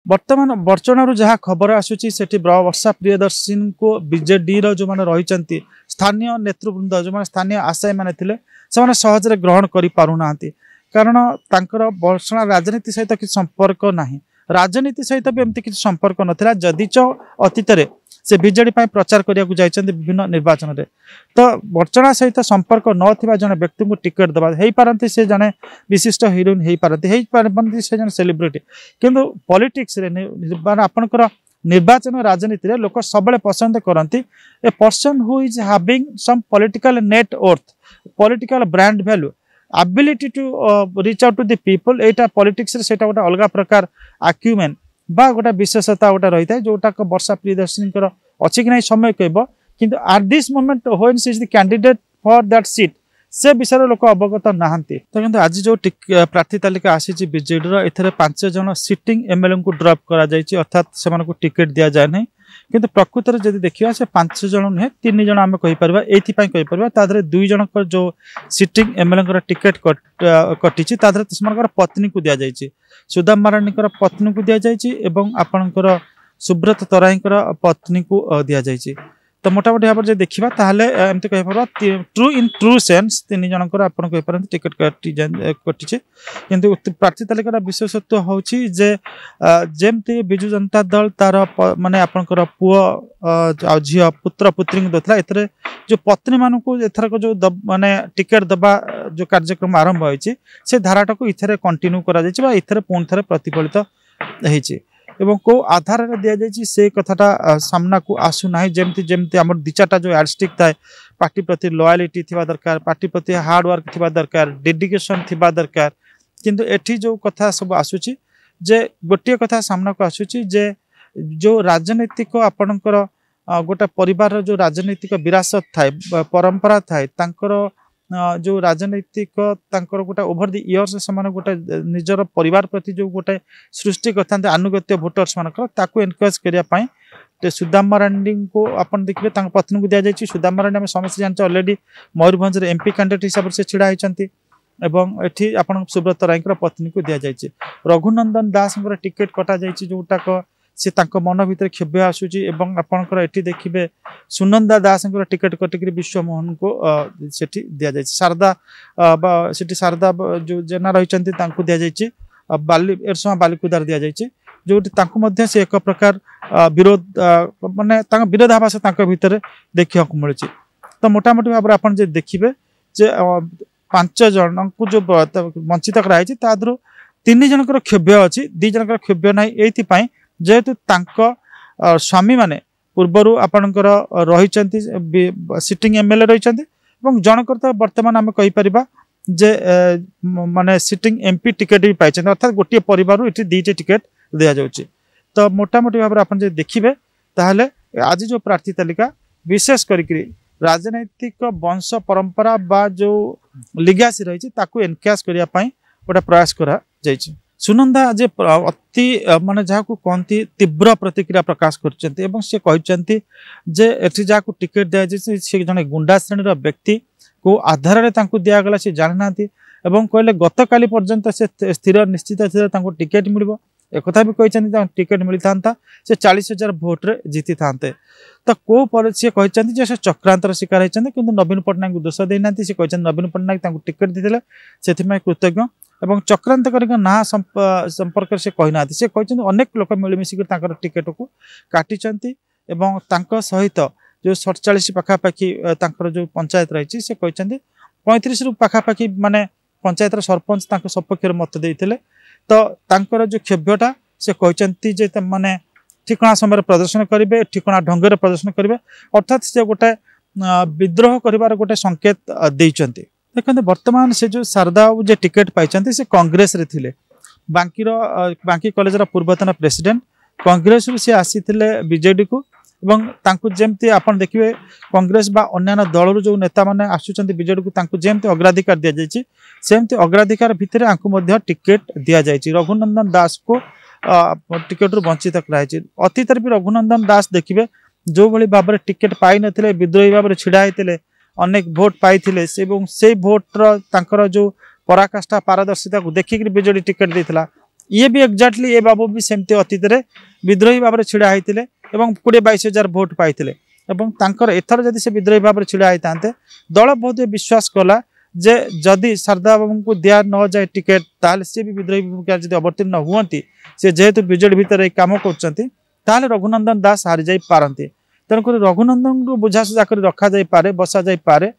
वर्तमान बर्चणार जहाँ खबर आसूची सेठी वर्षा प्रियदर्शन को बीजेडी जो मैंने रही स्थानीय नेतृवृंद जो मैंने स्थानीय आशायी मैंने थे से सहजरे ग्रहण करें कारण तांकर वर्षणा राजनीति सहित किसी संपर्क ना राजनीति सहित भी एमती किसी संपर्क नाला जदिच अतीत से बीजेडी प्रचार करने विभिन्न निर्वाचन में तो वर्चना सहित संपर्क न जड़े व्यक्ति को टिकेट दबा हो पारती से जड़े विशिष्ट हिरोइन हो पारती से जड़े सेलिब्रिटी किंतु पॉलिटिक्स रे आपणकर निर्वाचन राजनीति रे लोक सब पसंद करती a person who is having some political net worth political brand value ability to reach out to the people एटा पॉलिटिक्स रे सेटा गोटे अलग प्रकार आक्यूमेन बा गोटे विशेषता गोटे रही है जोटा वर्षा प्रियदर्शन अच्छी कि नहीं समय कह किंतु at this moment when she is the candidate for that seat से विषय लोक अवगत नहांती तो किंतु आज जो प्रार्थी तालिका आसी बीजेडी एथरे 5 जन सिटिंग एमएलए को ड्रॉप करा जायछि अर्थात से मानको टिकेट दिया जाए नहीं किंतु प्रकृत में जब देखा से 5 जन नुहे 3 जन आम कहीपर ये 2 जन जो सिटिंग एमएलए टिकेट कटी से पत्नी को दि जाइए सुदाम माराणी पत्नी को दि जाइए आपणकर सुब्रत तराई पत्नी को दि जाइए तो मोटामोटी भाव में देखा ताहले एमती कहीपर ट्रू इन ट्रू सेन्स 3 जनकर आप टिकेट कटिचे किंतु प्रार्थी तालिकार विशेषत्व हूँ जे जमती बिजु जनता दल तार माने आपणकर पुआ झील पुत्र पुत्री को देता एथरे जो पत्नी मान को एथरक जो माने टिकेट दबा जो कार्यक्रम आरंभ होती से धाराटा को इथरे कंटिन्यू करा इथरे पुणी थे प्रतिफलित होती एवं को आधार दि जाइए से कथाटा सामना को आसुना जमती जमती आम दिचाटा जो एडस्टिक थाए पार्टी प्रति लॉयलिटी थिबा दरकार पार्टी प्रति हार्ड वर्क थिबा दरकार डेडिकेशन थिबा दरकार किंतु एठी जो कथा सब आसुची जे गोटे कथा सामना को आसुची जे जो राजनीतिक आपणकर गोटे परिवार जो राजनीतिक विरासत थाए परंपरा थाए तांकर जो राजनीतिक गोटे ओभर दि इयर्स से गोटे निजर परिवार प्रति जो गोटे सृष्टि करते आनुगत्य भोटर्स मानक एनकरेज करने सुदाम मारांडी को आप देखिए पत्नी को दि जाइए सुदाम मारांडी आम समस्त जानते अलरेडी मयूरभंज एमपी कैंडिडेट हिसाब से छिड़ा होती एठी आपन सुब्रत राय पत्नी को दि जाइए रघुनंदन दास टिकेट कटा जाइए जोटाक से मन भीतर क्षोभ आसूची आपंकर एटी देखिए सुनंदा दास टिकेट कटिक विश्वमोहन को सेठी दि जाए शारदा शारदा जो जेना रही दि जाइए बाली एरसमा बालिकुदार दि जाइए जो से एक प्रकार विरोध माने विरोधाभास भितर देखा मिली तो मोटामोटी भाव आप देखिए 5 जन को जो वंचित कराई 3 जनकर क्षोभ अच्छी 2 जनकर क्षोभ ना ये जेहेतु स्वामी माने पूर्वर आपणकर रही सिटिंग एमएलए रही जनकर तो बर्तमान आम कहीपर जे माने सिटिंग एमपी टिकेट भी पाई अर्थात गोटे परिवार ये 2टी टिकेट दि जाऊँगी तो मोटामोटी भाव आप देखिए ताहले आज जो प्रार्थी तालिका विशेष करके राजनैतिक वंश परंपरा बा जो लिगासी रही एनकरेज करने गोटे प्रयास करा जाइए सुनंदा आज अति माने जहाँ को कहती तीव्र प्रतिक्रिया प्रकाश करते जहाँ को टिकेट दि जाए सी जड़े गुंडा श्रेणी व्यक्ति को आधार दिगला सी जानी ना कहले गत काली पर्यंत से स्थिर निश्चित स्थिर टिकेट मिल एक भी कहते टिकेट मिली था से 40,000 भोट्रे जीति था तो कौ पर सी कहते से चक्रांतर शिकार होती कि नवीन पट्टनायक को दोष देना सी कहते नवीन पट्टनायक टिकेट देते से कृतज्ञ एवं चक्रांत ना संपर्क से कहना से कहते अनेक लोक मिलमिशिक टिकेट को काटी सहित जो 47 पाखापाखि जो पंचायत रही से कहते 35 रु पाखापाखि माने पंचायत सरपंच सपक्ष मत देते तो जो क्षोभटा से कहते माने ठिकणा समय प्रदर्शन करेंगे ठिकणा ढंग प्रदर्शन करेंगे अर्थात से गोटे विद्रोह कर गोटे संकेत देते देखते वर्तमान से जो शारदा जे टिकेट पाई से कांग्रेस रे थिले बांकी कॉलेज पूर्वतन प्रेसिडेंट कांग्रेस से आसी बीजेडी को जमती आप देखिए कांग्रेस बा अन्य दल जो नेता मैंने आसुच्च बीजेडी को जमती अग्राधिकार दि जाइए सेमती अग्राधिकार भितर टिकेट दि जाइए रघुनंदन दास को टिकेट रु वंचित कराई अतीत भी रघुनंदन दास देखिए जो भाई भाव में टिकेट पाई नथिले विद्रोही भाव में छिड़ा होते अनेक भोट पाई से भोटर जो पराकाष्ठा पारदर्शिता को देखिक बीजेडी टिकेट देता ये भी एक्जाक्टली ए बाबू भी सेमती अतीत में विद्रोही भाव में छिड़ा होते 20-22 भोट पाई एथर जदि से विद्रोही भाव में छिड़ा होता दल बहुत विश्वास कला जे जदि शारदा बाबू को दिया न जाए टिकेट ताल सी भी विद्रोही भूमिका जब अवतीर्ण हुई सी जेहेतु विजेड भितर कम कर रघुनंदन दास हारी जाई पारती तेणुक रघुनंदन को बुझासुझा कर रखा जाई पारे बसा जाई पारे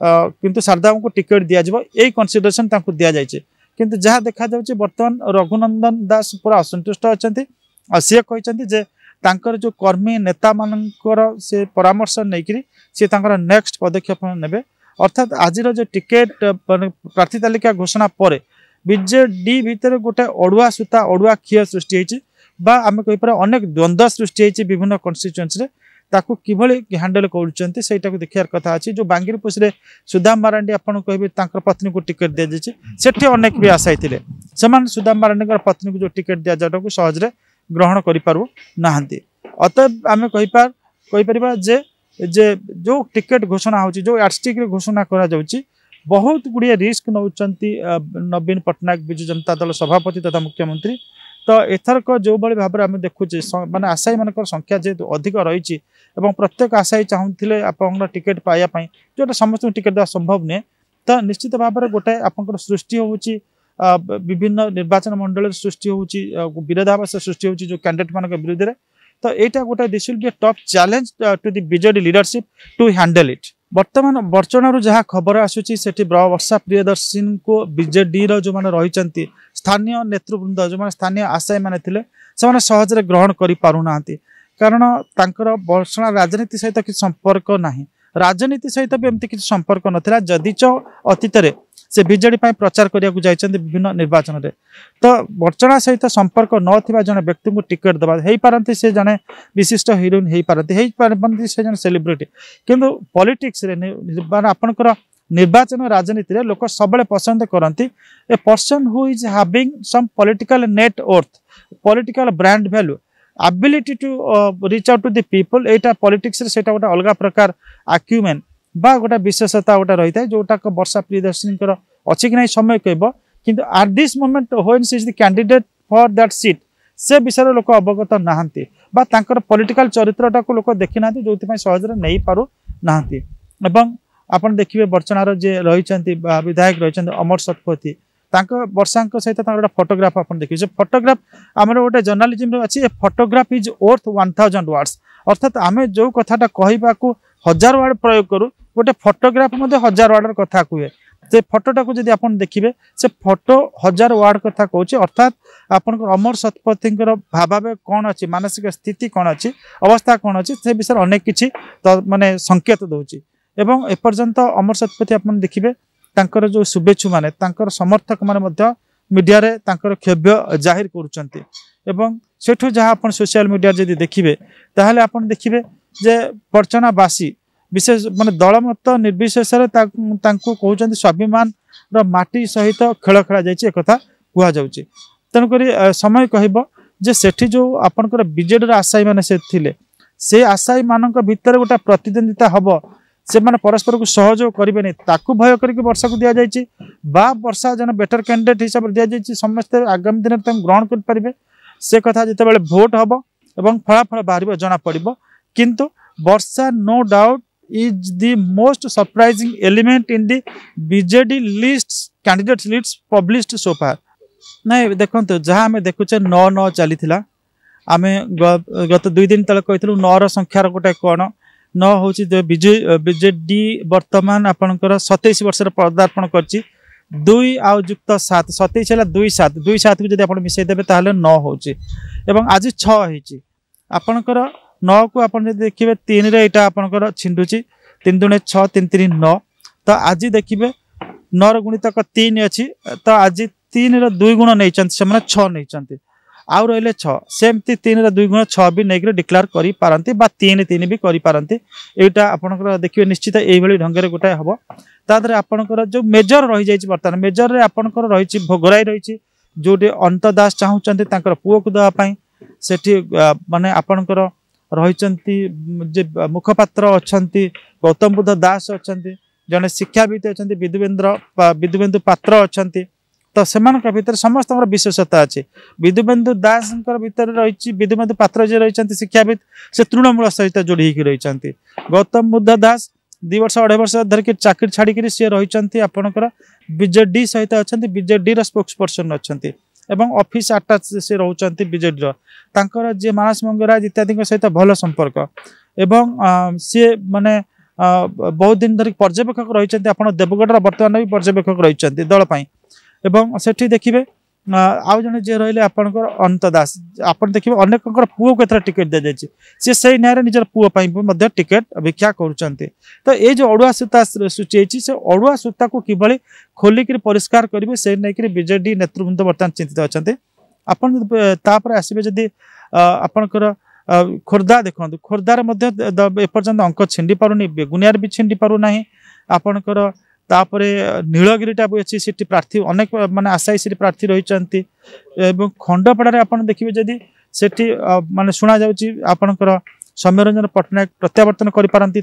किंतु शारदा बाबू को टिकेट दिया यही कनसिडरेशन दि जाए किंतु जहाँ देखा जाउछि वर्तमान रघुनंदन दास पूरा असंतुष्ट अच्छा सी कहते तांकर जो कर्मी नेता मानकर से परामर्श नहीं सी नेक्स्ट पदक्षेप नेबे अर्थात आज जो टिकेट प्रार्थी तालिका घोषणा पर बीजेडी भितर गोटे अड़ुआ सूता अड़ुआ क्षय सृष्टि आम कहीपर अनेक द्वंद्व सृष्टि होती विभिन्न कन्स्टिट्युएंसी ताकू किभली हैंडल करूँ से देखार कथा अच्छी जो बांगीरपुर में सुदाम मारांडी आपको कहे पत्नी को टिकेट दि जाए सेठी अनेक भी आशायी थे से सुदाम मारांडी पत्नी को जो टिकेट दि जाटा को सहजरे ग्रहण करना अतएव आम कहीपर जे जे जो टिकेट घोषणा होची जो यार्डस्टिक घोषणा करा जाउची बहुत गुड़िया रिस्क नौचंती नवीन पट्टनायक बिजु जनता दल सभापति तथा मुख्यमंत्री तो एथरक जो भाई भाव में देखुचे माने आशायी मान संख्या जेहेतु अधिक रही प्रत्येक आशायी चाहूले आप टिकेट पाइबापी जो समस्त टिकेट देवा संभव नुहे तो निश्चित भाव में गोटे आप सृष्टि होची विभिन्न निर्वाचन मंडल सृष्टि होची विरोधाभास सृष्टि होची जो कैंडिडेट मान विरुद्ध में तो यहाँ गोटे this will be tough challenge to the BJD leadership to handle it वर्तमान बर्चना जहाँ खबर आसूची वर्षा प्रियदर्शन को बीजेडी जो मैंने रही स्थानीय नेतृवृंद जो मैंने स्थानीय आशायी मैंने थे से सहजरे ग्रहण करें कारण तांकर बर्षणा राजनीति सहित किसी संपर्क ना राजनीति सहित भी एमती किसी संपर्क नाला जदिच अतीत से बीजेडी प्रचार करने जाइए विभिन्न निर्वाचन में तो बर्चना सहित संपर्क न जड़े व्यक्ति को टिकेट देवा हो पारती से जड़े विशिष्ट हिरोइन हो पारती से जड़े सेलिब्रिटी किंतु पॉलिटिक्स माने आपनकर निर्वाचन राजनीति रे लोक सब पसंद करती a person who is having some political net worth political brand value ability to reach out to the people एटा पॉलिटिक्स रे सेटा गोटे अलग प्रकार आक्यूमेन बा गोटे विशेषता गोटे रही है जोटा वर्षा प्रियदर्शनी अच्छी कि नहीं समय कह किंतु at this moment when she is the candidate for that seat से विषय लोक अवगत नहांती बा तांकर पॉलिटिकल चरित्रटा को लोक देखी ना जो सहजरे नहीं पारु नाहांती एवं आपण देखिए बर्चनार जे रही विधायक रही अमर शतपथी वर्षा सहित गोटे फोटोग्राफ आप देखिए फोटोग्राफ आम गोटे जर्नालीजम अच्छी फोटोग्राफ इज वर्थ 1000 वर्ड्स अर्थात आम जो कथाटा कहवाक 1000 वर्ड प्रयोग करूँ गोटे फोटोग्राफ 1000 वर्ड कथा कहे से फोटोटा को जब आप देखिए से फोटो 1000 वर्ड कथा कहूँ अर्थात आप अमर शतपथी भाव कौन अच्छी मानसिक स्थिति कौन अच्छी अवस्था कौन अच्छी से विषय अनेक किसी माने संकेत दूसरी एवं एपर्यंत अमर शतपथी आप देखिए तांकर जो शुभेच्छु माने तांकर समर्थक माने मीडिया रे तांकर क्षोभ जाहिर करुचंती एवं सेठु जहाँ आप सोशल मीडिया जदि देखिए ताहले आप देखिए जे बर्चनावासी विशेष माने दलमत निर्विशेष कहते स्वाभिमान माटी सहित खेल खेला जाए एक कह जाऊँगी तेणुक समय कह सेठी जो आपंकर बीजेडी आशायी मैंने से आशायी मान भीतर गोटे प्रतिद्वंदिता हम से माने परस्पर को सहयोग करेंगे ताकू भय करके वर्षा को दि जाए वर्षा जन बेटर कैंडिडेट हिसाब से दि जाए समस्ते आगामी दिन में ग्रहण करेंगे से कथा जिते भोट हम और फलाफल बाहर जना पड़ किंतु Varsha no doubt is the most surprising element in the BJD list candidate list published so far नहीं देखो जहाँ आम देखुचे 9 चली आम गत 2 दिन तले कही 9 संख्यार गोटे कौन 9 हूँ बीजेडी वर्तमान आपणकर 27 वर्ष पदार्पण कर 2 आउ युक्त 7 27 है 2 7 को जब आप मिसईदेवे ताहले 9 हो आज 6 होती आपणकर 9 को आप देखिए 3 रे यहाँ आपणकर छिंडुची 3 दुणे 6 3 3 9 तो आज देखिए 9 गुणितक 3 अच्छी तो आज 3 रो 2 गुण नहीं से 6 नहीं आउ रही 6 सेमती 3 रो 2 गुण 6 भी नहीं डिक्लेयर करी पारंती बा 3 3 भी करी पारंती एटा आपणकर देखिए निश्चित यही ढंग से गोटाए हम तादरे आपणकर जो मेजर रही जाइए बर्तमान मेजर रे आपणकर रही भोगराई रही जो अनंत दास चाहूँगी पुओ को देवाई सेठी माने आपणकर रही मुखपात्र अच्छा गौतम बुद्ध दास अच्छा जड़े शिक्षाविद अच्छा विधुबेंदु पात्र अच्छा तो से भितर समस्त विशेषता अच्छी विदुबेन्दु दास भितर रही विदुबेन्दु पात्र जी रही शिक्षाविद से तृणमूल सहित जोड़ी रही गौतम बुद्ध दास 2 वर्ष 2.5 वर्ष धरिक चाकरी छाड़ी सी रही आपणकर बीजेडी सहित अच्छा बीजेडी स्पोक्स पर्सन अच्छा एवं ऑफिस अटैच से रोचंती बीजेडी तांकर जे मानस मंगराज इत्यादि सहित भल संपर्क एवं सी माने बहुत दिन धरिक पर्यवेक्षक रही आप देवगढ़ बर्तमान भी पर्यवेक्षक रही दल एवं सेठी देखिए आउ जने जे रहिले आपनकर अनंत दास आपन देखिबे अनेककर पुओ केतरा टिकट दे जायछि से सही न्याय निजर पुओ पई मध्ये टिकट भिक्षा करूचंती तो ए जो अडुआ सूता सूचेछि से अडुआ सूता को किबळी खोली के परिष्कार करिवे से नै कि बीजेडी नेतृवृंद वर्तमान चिंतित अछंती आपन तापर आसीबे जदी आपनकर खोर्धा देखंतु खोर्धार मध्ये एपर्यंत अंक छिंडी पारुनी बेगुनियार भी छिंडी पारु नाही आपनकर तापरे नीलगिरीटा भी अच्छी सीट प्रार्थी अनेक माने आशायी सीट प्रार्थी रही खंडपड़ा आप देखिए जदि सेठी माने शुणा जाउची आपनकर सौम्यरंजन पट्टनायक प्रत्यावर्तन करिपारंती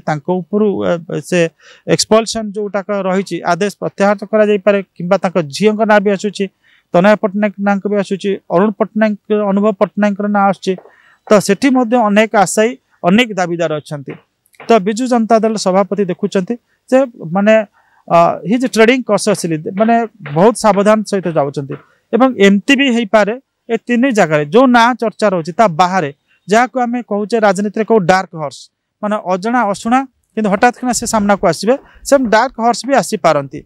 से एक्सपल्सन जोटा रही आदेश प्रत्याहत करा जाई पारे किंबा तांको झीओं ना भी आसुची तनय पट्टनायक ना भी आसुची अरुण पट्टनायक अनुभव पट्टनायक ना आसुची तो सेठी मध्ये अनेक आशायी अनेक दाबीदार अछंती तो बिजु जनता दल सभापति देखुचंती जे माने हिज ट्रेडिंग कॉशसली माने बहुत सावधान सहित जाउचंती एवं एमती भी हेई पारे ए तीन जगह जो ना चर्चा रही बाहर जहाँ को आम कहूचे राजनीति को डार्क हॉर्स माने अजणा अशुणा किंतु हठात किना से सामना को आसबे से डार्क हॉर्स भी आसी पारंती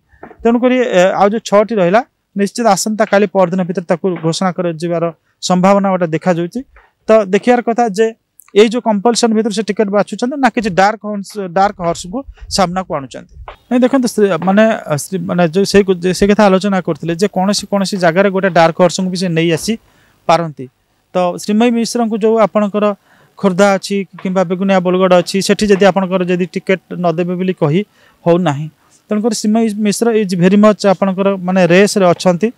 तेणुक आ जो 6टी रहिला निश्चित आसंता काली परदिन भीतर ताकू घोषणा कर जिवार संभावना गोटे देखा जाउची तो देखियार कथा जे ये जो कंपल्सन भीतर से टिकट बाछुचंत ना कि डार्क हॉर्स को सामना को आणुचंत नहीं देखंत माने माने जो से कथा आलोचना करथिले जे कोनसी जगह रे गोटे डार्क हॉर्स को भी से नै आसी पारंती तो श्रीमयी मिश्र को जो आपणकर खोर्धा अच्छी किंबा बेगुनिया बोलगढ़ अच्छी सेठी जदि आपणकर जदि टिकट न देबे बोली कही हो नाही तेणुकर श्रीमयी मिश्र इज भेरी मच आपणकर माने रेस रे अछंती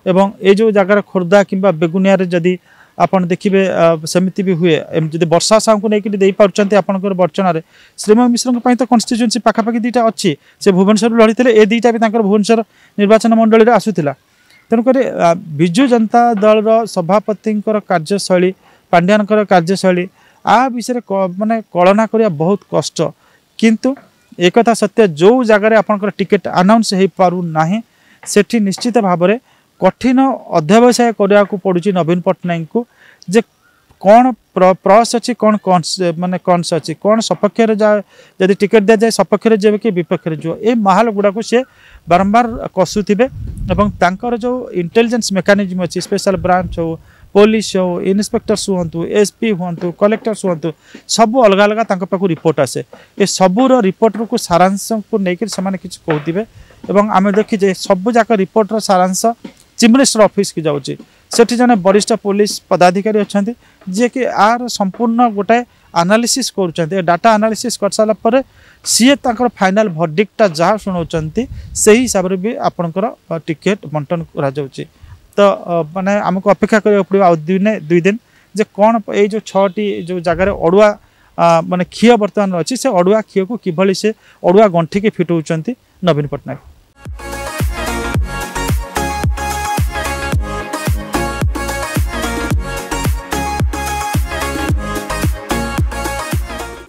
एवं ए जो जगह खोर्धा किंबा बेगुनिया रे जदि आपन देखिए सेमती भी हुए जब वर्षा साहू को लेकिन दे पार्टी आपंकर बर्चन श्रीमयी मिश्र तो कन्स्टिट्यूएंसी पाखापाखि 2टा अच्छी से भुवनेश्वर लड़ी ए 2टा भी भुवनेश्वर निर्वाचन मंडल आसूला तेणुक विजु जनता दल सभापति कार्यशैली पांड्यान कार्यशैली आ विषय माने कलना करिया बहुत कष्ट किंतु एक सत्य जो जगह आपंकर टिकेट अनाउंस हो पारु नाही सेठी निश्चित भाव में कठिन अध्यवसाय करने को पड़ुची नवीन पट्टनायक को जे कौन प्रस अच्छी कौन माने कौनस अच्छी कौन सपक्ष जदि टिकेट दि जाए सपक्ष जे कि विपक्ष जो ये माहल गुड़ा को सी बारंबार कसुवे और जो इंटेलिजेंस मेकानिज्म अच्छी स्पेशल ब्रांच हो पुलिस हो इन्स्पेक्टर्स हूँ एसपी हूँ कलेक्टर्स हूँ सब अलग अलग पाखु रिपोर्ट आसे ये सबूर रिपोर्ट को सारांश को लेकर से कहते एवं आम देखीजे सब जाक रिपोर्टर सारांश चीफ मिनिस्टर ऑफिस की जाऊँगी सेठी जने वरिष्ठ पुलिस पदाधिकारी अच्छा जी कि आर संपूर्ण गोटे एनालिसिस कर डाटा एनालिसिस कर सारा पर सी फाइनल भर्डिक्टा जहाँ शुणाउछंती से हिसाब से भी आपणकर टिकेट बंटन करा जाउची तो माने आमको अपेक्षा करिया पड़िबा 2 दिन जे कौन ये जो 6टी जो जगह अड़ुआ माने खीय वर्तमान अच्छी से अड़ुआ खीय को किभली से अड़ुआ गंठी के फिटौचंती नवीन पट्टनायक।